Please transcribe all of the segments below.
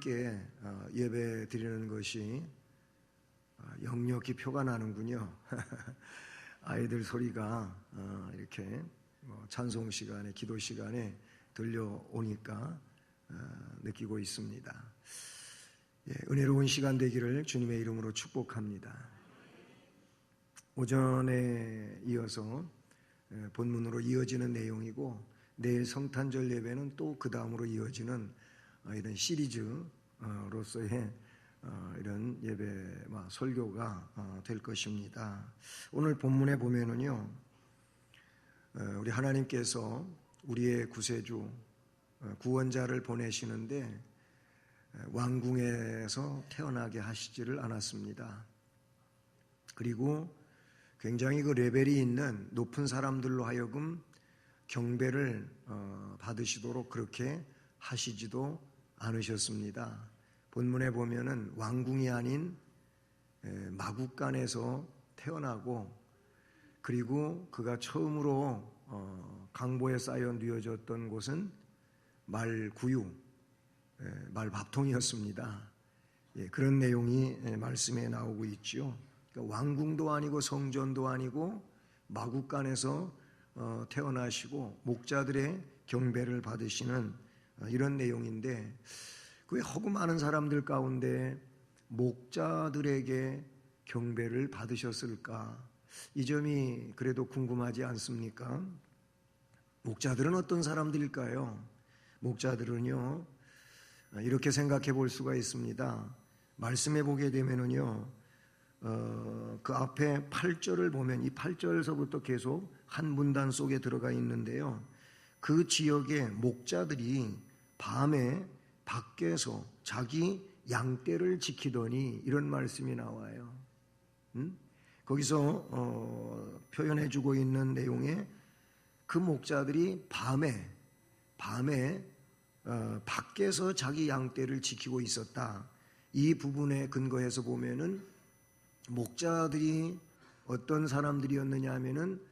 함께 예배 드리는 것이 역력히 표가 나는군요. 아이들 소리가 이렇게 찬송 시간에, 기도 시간에 들려오니까 느끼고 있습니다. 은혜로운 시간 되기를 주님의 이름으로 축복합니다. 오전에 이어서 본문으로 이어지는 내용이고, 내일 성탄절 예배는 또 그 다음으로 이어지는 이런 시리즈로서의 이런 예배 설교가 될 것입니다. 오늘 본문에 보면은요, 우리 하나님께서 우리의 구세주 구원자를 보내시는데 왕궁에서 태어나게 하시지를 않았습니다. 그리고 굉장히 그 레벨이 있는 높은 사람들로 하여금 경배를 받으시도록 그렇게 하시지도 않으셨습니다. 본문에 보면은 왕궁이 아닌 마국간에서 태어나고, 그리고 그가 처음으로 강보에 쌓여 누워졌던 곳은 말구유, 말밥통이었습니다. 그런 내용이 말씀에 나오고 있죠. 그러니까 왕궁도 아니고 성전도 아니고 마국간에서 태어나시고 목자들의 경배를 받으시는 이런 내용인데, 그 허구 많은 사람들 가운데 목자들에게 경배를 받으셨을까? 이 점이 그래도 궁금하지 않습니까? 목자들은 어떤 사람들일까요? 목자들은요, 이렇게 생각해 볼 수가 있습니다. 말씀해 보게 되면은요, 그 앞에 8절을 보면 이 8절서부터 계속 한 문단 속에 들어가 있는데요, 그 지역의 목자들이 밤에 밖에서 자기 양떼를 지키더니, 이런 말씀이 나와요. 거기서 표현해 주고 있는 내용에 그 목자들이 밤에 밖에서 자기 양떼를 지키고 있었다. 이 부분에 근거해서 보면은 목자들이 어떤 사람들이었느냐 하면은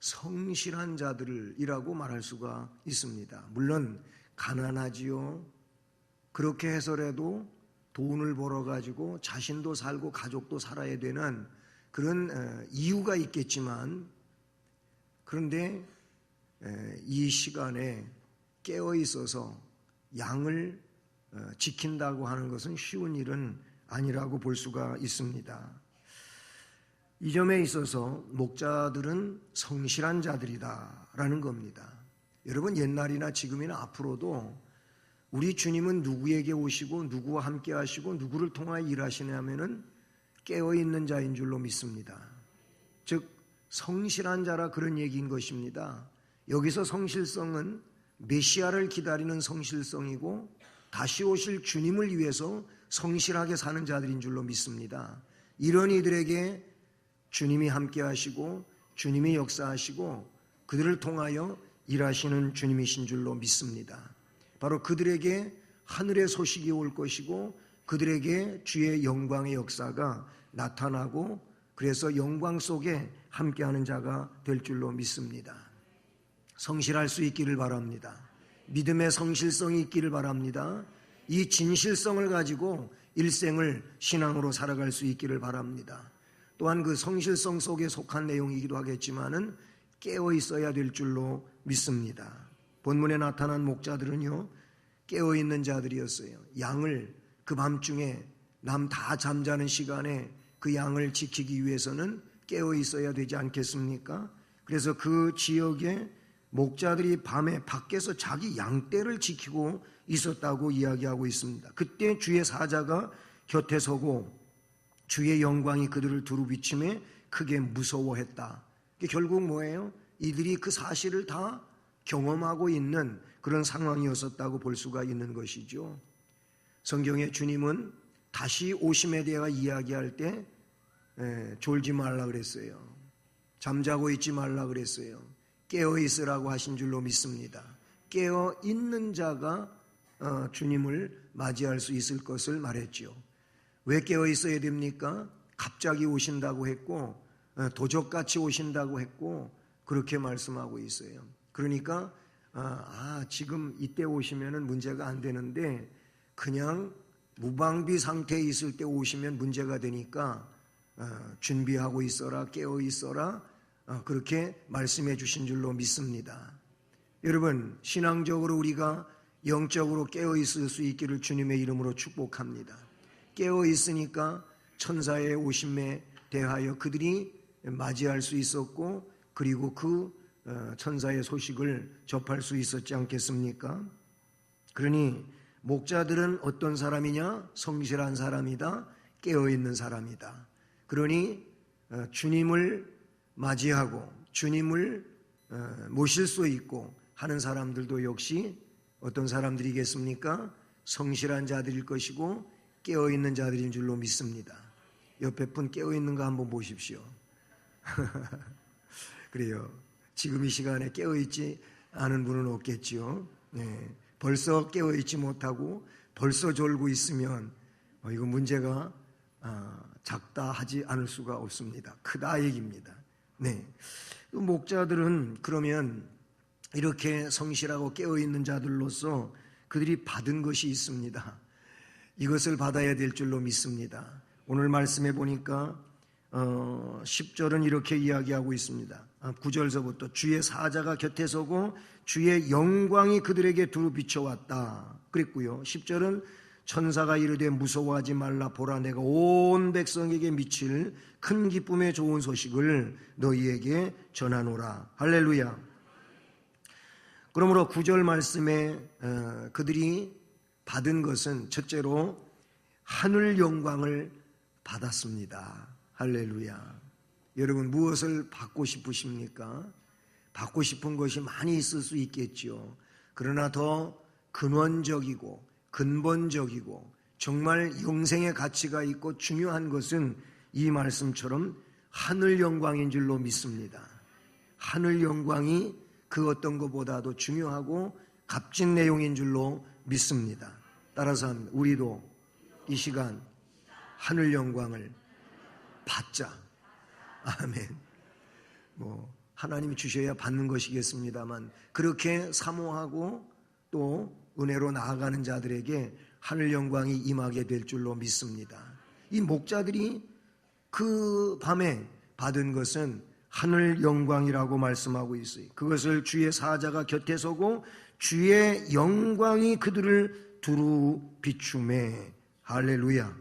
성실한 자들이라고 말할 수가 있습니다. 물론 가난하지요. 그렇게 해서라도 돈을 벌어가지고 자신도 살고 가족도 살아야 되는 그런 이유가 있겠지만, 그런데 이 시간에 깨어 있어서 양을 지킨다고 하는 것은 쉬운 일은 아니라고 볼 수가 있습니다. 이 점에 있어서 목자들은 성실한 자들이다라는 겁니다. 여러분, 옛날이나 지금이나 앞으로도 우리 주님은 누구에게 오시고 누구와 함께 하시고 누구를 통하여 일하시냐면은 깨어있는 자인 줄로 믿습니다. 즉 성실한 자라 그런 얘기인 것입니다. 여기서 성실성은 메시아를 기다리는 성실성이고, 다시 오실 주님을 위해서 성실하게 사는 자들인 줄로 믿습니다. 이런 이들에게 주님이 함께 하시고 주님이 역사하시고 그들을 통하여 일하시는 주님이신 줄로 믿습니다. 바로 그들에게 하늘의 소식이 올 것이고, 그들에게 주의 영광의 역사가 나타나고, 그래서 영광 속에 함께하는 자가 될 줄로 믿습니다. 성실할 수 있기를 바랍니다. 믿음의 성실성이 있기를 바랍니다. 이 진실성을 가지고 일생을 신앙으로 살아갈 수 있기를 바랍니다. 또한 그 성실성 속에 속한 내용이기도 하겠지만은 깨어 있어야 될 줄로 믿습니다. 본문에 나타난 목자들은요, 깨어 있는 자들이었어요. 양을 그 밤중에 남 다 잠자는 시간에 그 양을 지키기 위해서는 깨어 있어야 되지 않겠습니까? 그래서 그 지역의 목자들이 밤에 밖에서 자기 양떼를 지키고 있었다고 이야기하고 있습니다. 그때 주의 사자가 곁에 서고 주의 영광이 그들을 두루 비침에 크게 무서워했다. 결국 뭐예요? 이들이 그 사실을 다 경험하고 있는 그런 상황이었었다고 볼 수가 있는 것이죠. 성경의 주님은 다시 오심에 대해 이야기할 때 졸지 말라 그랬어요. 잠자고 있지 말라 그랬어요. 깨어 있으라고 하신 줄로 믿습니다. 깨어 있는 자가 주님을 맞이할 수 있을 것을 말했죠. 왜 깨어 있어야 됩니까? 갑자기 오신다고 했고, 도적같이 오신다고 했고, 그렇게 말씀하고 있어요. 그러니까 지금 이때 오시면은 문제가 안 되는데 그냥 무방비 상태에 있을 때 오시면 문제가 되니까 준비하고 있어라, 깨어 있어라, 그렇게 말씀해 주신 줄로 믿습니다. 여러분, 신앙적으로 우리가 영적으로 깨어 있을 수 있기를 주님의 이름으로 축복합니다. 깨어 있으니까 천사의 오심에 대하여 그들이 맞이할 수 있었고, 그리고 그 천사의 소식을 접할 수 있었지 않겠습니까? 그러니 목자들은 어떤 사람이냐? 성실한 사람이다, 깨어있는 사람이다. 그러니 주님을 맞이하고 주님을 모실 수 있고 하는 사람들도 역시 어떤 사람들이겠습니까? 성실한 자들일 것이고 깨어있는 자들인 줄로 믿습니다. 옆에 분 깨어있는 거 한번 보십시오. 그래요. 지금 이 시간에 깨어있지 않은 분은 없겠지요. 네. 벌써 깨어있지 못하고 벌써 졸고 있으면 이거 문제가 작다 하지 않을 수가 없습니다. 크다 얘기입니다. 네. 목자들은 그러면 이렇게 성실하고 깨어있는 자들로서 그들이 받은 것이 있습니다. 이것을 받아야 될 줄로 믿습니다. 오늘 말씀해 보니까 10절은 이렇게 이야기하고 있습니다. 9절서부터 주의 사자가 곁에 서고 주의 영광이 그들에게 두루 비춰왔다 그랬고요. 10절은 천사가 이르되 무서워하지 말라, 보라 내가 온 백성에게 미칠 큰 기쁨의 좋은 소식을 너희에게 전하노라. 할렐루야. 그러므로 9절 말씀에 그들이 받은 것은 첫째로 하늘 영광을 받았습니다. 할렐루야. 여러분, 무엇을 받고 싶으십니까? 받고 싶은 것이 많이 있을 수 있겠지요. 그러나 더 근원적이고 근본적이고 정말 영생의 가치가 있고 중요한 것은 이 말씀처럼 하늘 영광인 줄로 믿습니다. 하늘 영광이 그 어떤 것보다도 중요하고 값진 내용인 줄로 믿습니다. 따라서 우리도 이 시간 하늘 영광을 받자. 아멘. 하나님이 주셔야 받는 것이겠습니다만 그렇게 사모하고 또 은혜로 나아가는 자들에게 하늘 영광이 임하게 될 줄로 믿습니다. 이 목자들이 그 밤에 받은 것은 하늘 영광이라고 말씀하고 있어요. 그것을 주의 사자가 곁에 서고 주의 영광이 그들을 두루 비추매. 할렐루야.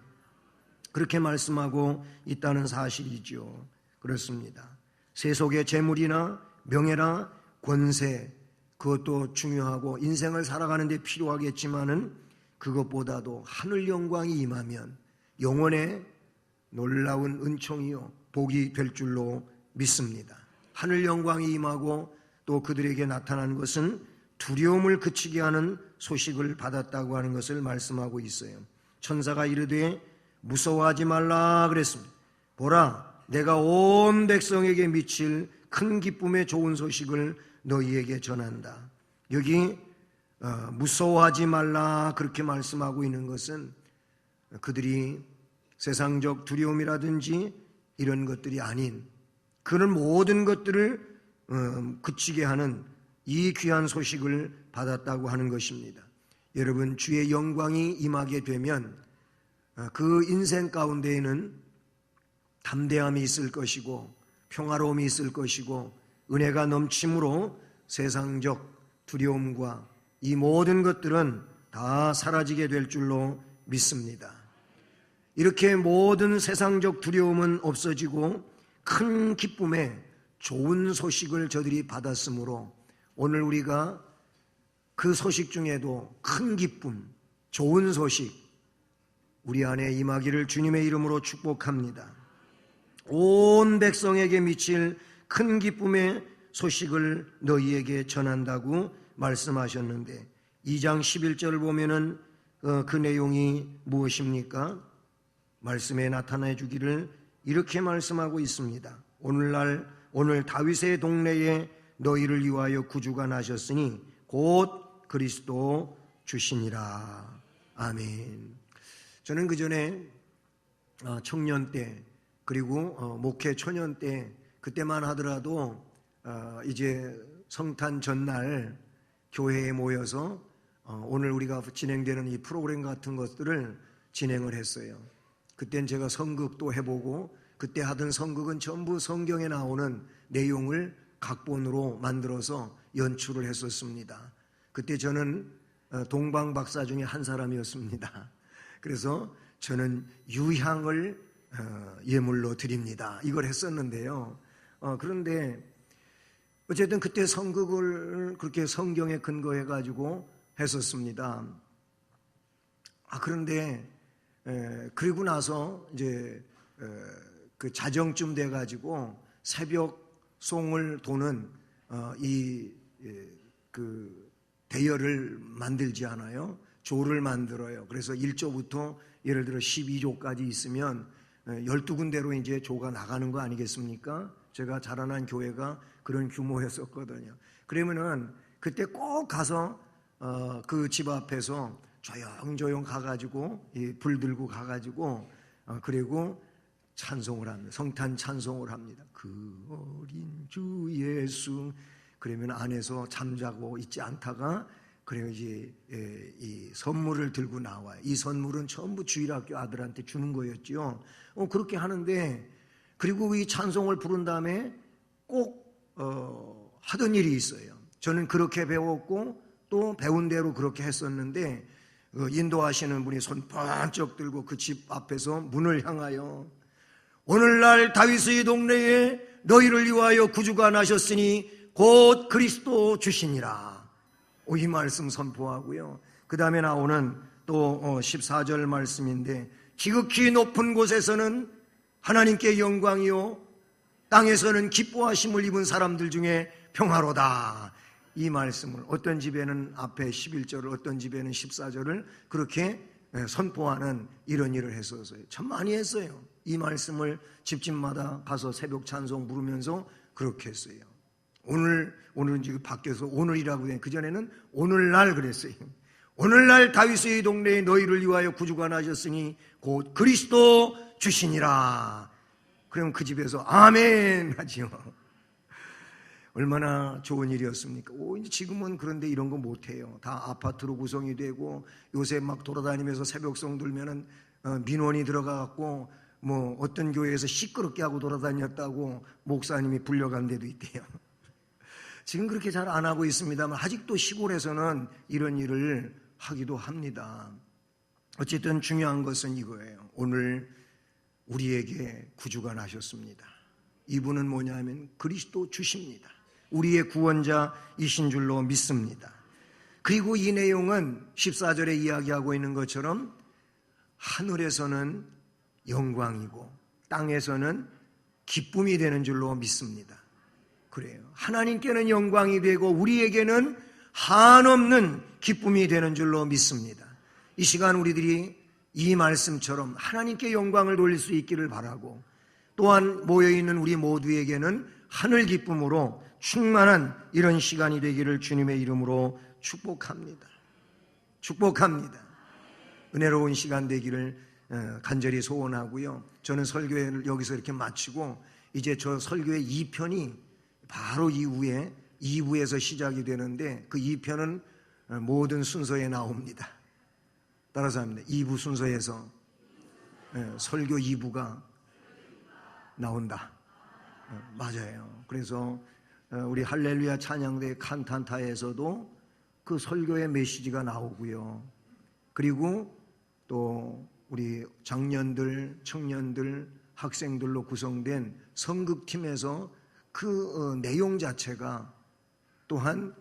그렇게 말씀하고 있다는 사실이죠. 그렇습니다. 세속의 재물이나 명예나 권세, 그것도 중요하고 인생을 살아가는 데 필요하겠지만은 그것보다도 하늘 영광이 임하면 영원의 놀라운 은총이요 복이 될 줄로 믿습니다. 하늘 영광이 임하고 또 그들에게 나타난 것은 두려움을 그치게 하는 소식을 받았다고 하는 것을 말씀하고 있어요. 천사가 이르되 무서워하지 말라 그랬습니다. 보라 내가 온 백성에게 미칠 큰 기쁨의 좋은 소식을 너희에게 전한다. 여기 무서워하지 말라 그렇게 말씀하고 있는 것은 그들이 세상적 두려움이라든지 이런 것들이 아닌 그런 모든 것들을 그치게 하는 이 귀한 소식을 받았다고 하는 것입니다. 여러분, 주의 영광이 임하게 되면 그 인생 가운데에는 담대함이 있을 것이고 평화로움이 있을 것이고 은혜가 넘침으로 세상적 두려움과 이 모든 것들은 다 사라지게 될 줄로 믿습니다. 이렇게 모든 세상적 두려움은 없어지고 큰 기쁨의 좋은 소식을 저들이 받았으므로 오늘 우리가 그 소식 중에도 큰 기쁨, 좋은 소식 우리 안에 임하기를 주님의 이름으로 축복합니다. 온 백성에게 미칠 큰 기쁨의 소식을 너희에게 전한다고 말씀하셨는데 2장 11절을 보면은 그 내용이 무엇입니까? 말씀에 나타내 주기를 이렇게 말씀하고 있습니다. 오늘 다윗의 동네에 너희를 위하여 구주가 나셨으니 곧 그리스도 주시니라. 아멘. 저는 그 전에 청년 때 그리고 목회 초년 때 그때만 하더라도 이제 성탄 전날 교회에 모여서 오늘 우리가 진행되는 이 프로그램 같은 것들을 진행을 했어요. 그땐 제가 선극도 해보고 그때 하던 선극은 전부 성경에 나오는 내용을 각본으로 만들어서 연출을 했었습니다. 그때 저는 동방 박사 중에 한 사람이었습니다. 그래서 저는 유향을 예물로 드립니다. 이걸 했었는데요. 그런데 어쨌든 그때 선극을 그렇게 성경에 근거해 가지고 했었습니다. 그런데 그리고 나서 이제 그 자정쯤 돼 가지고 새벽 송을 도는 그 대열을 만들지 않아요. 조를 만들어요. 그래서 1조부터 예를 들어 12조까지 있으면 12군데로 이제 조가 나가는 거 아니겠습니까? 제가 자라난 교회가 그런 규모였었거든요. 그러면은 그때 꼭 가서 그 집 앞에서 조용조용 가가지고 불 들고 가가지고 그리고 찬송을 합니다. 성탄 찬송을 합니다. 그 어린 주 예수. 그러면 안에서 잠자고 있지 않다가 그래요 이제 이 선물을 들고 나와요. 이 선물은 전부 주일학교 아들한테 주는 거였죠. 그렇게 하는데 그리고 이 찬송을 부른 다음에 꼭 하던 일이 있어요. 저는 그렇게 배웠고 또 배운 대로 그렇게 했었는데 인도하시는 분이 손 번쩍 들고 그 집 앞에서 문을 향하여 오늘날 다윗의 동네에 너희를 위하여 구주가 나셨으니 곧 그리스도 주시니라. 이 말씀 선포하고요. 그 다음에 나오는 또 14절 말씀인데 지극히 높은 곳에서는 하나님께 영광이요 땅에서는 기뻐하심을 입은 사람들 중에 평화로다. 이 말씀을 어떤 집에는 앞에 11절을 어떤 집에는 14절을 그렇게 선포하는 이런 일을 했었어요. 참 많이 했어요. 이 말씀을 집집마다 가서 새벽 찬송 부르면서 그렇게 했어요. 오늘은 지금 밖에서 오늘이라고 해. 그전에는 오늘날 그랬어요. 오늘날 다윗의 동네에 너희를 위하여 구주가 나셨으니 곧 그리스도 주시니라. 그럼 그 집에서 아멘 하지요. 얼마나 좋은 일이었습니까? 이제 지금은 그런데 이런 거 못해요. 다 아파트로 구성이 되고 요새 막 돌아다니면서 새벽송 들면은 민원이 들어가갖고 뭐 어떤 교회에서 시끄럽게 하고 돌아다녔다고 목사님이 불려간 데도 있대요. 지금 그렇게 잘 안 하고 있습니다만 아직도 시골에서는 이런 일을 하기도 합니다. 어쨌든 중요한 것은 이거예요. 오늘 우리에게 구주가 나셨습니다. 이분은 뭐냐면 그리스도 주십니다. 우리의 구원자이신 줄로 믿습니다. 그리고 이 내용은 14절에 이야기하고 있는 것처럼 하늘에서는 영광이고 땅에서는 기쁨이 되는 줄로 믿습니다. 그래요. 하나님께는 영광이 되고 우리에게는 한없는 기쁨이 되는 줄로 믿습니다. 이 시간 우리들이 이 말씀처럼 하나님께 영광을 돌릴 수 있기를 바라고 또한 모여있는 우리 모두에게는 하늘 기쁨으로 충만한 이런 시간이 되기를 주님의 이름으로 축복합니다. 축복합니다. 은혜로운 시간 되기를 간절히 소원하고요. 저는 설교를 여기서 이렇게 마치고 이제 저 설교의 2편이 바로 이후에 2부에서 시작이 되는데 그 2편은 모든 순서에 나옵니다. 따라서 합니다. 2부 순서에서 설교 2부가 나온다. 맞아요. 그래서 우리 할렐루야 찬양대 칸탄타에서도 그 설교의 메시지가 나오고요. 그리고 또 우리 장년들, 청년들, 학생들로 구성된 성극팀에서 그 내용 자체가 또한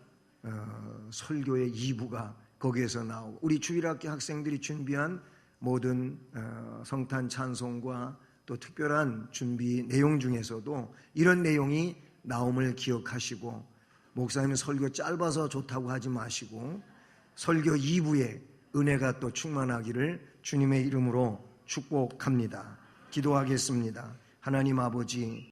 설교의 2부가 거기에서 나오고 우리 주일학교 학생들이 준비한 모든 성탄 찬송과 또 특별한 준비 내용 중에서도 이런 내용이 나옴을 기억하시고 목사님은 설교 짧아서 좋다고 하지 마시고 설교 2부에 은혜가 또 충만하기를 주님의 이름으로 축복합니다. 기도하겠습니다. 하나님 아버지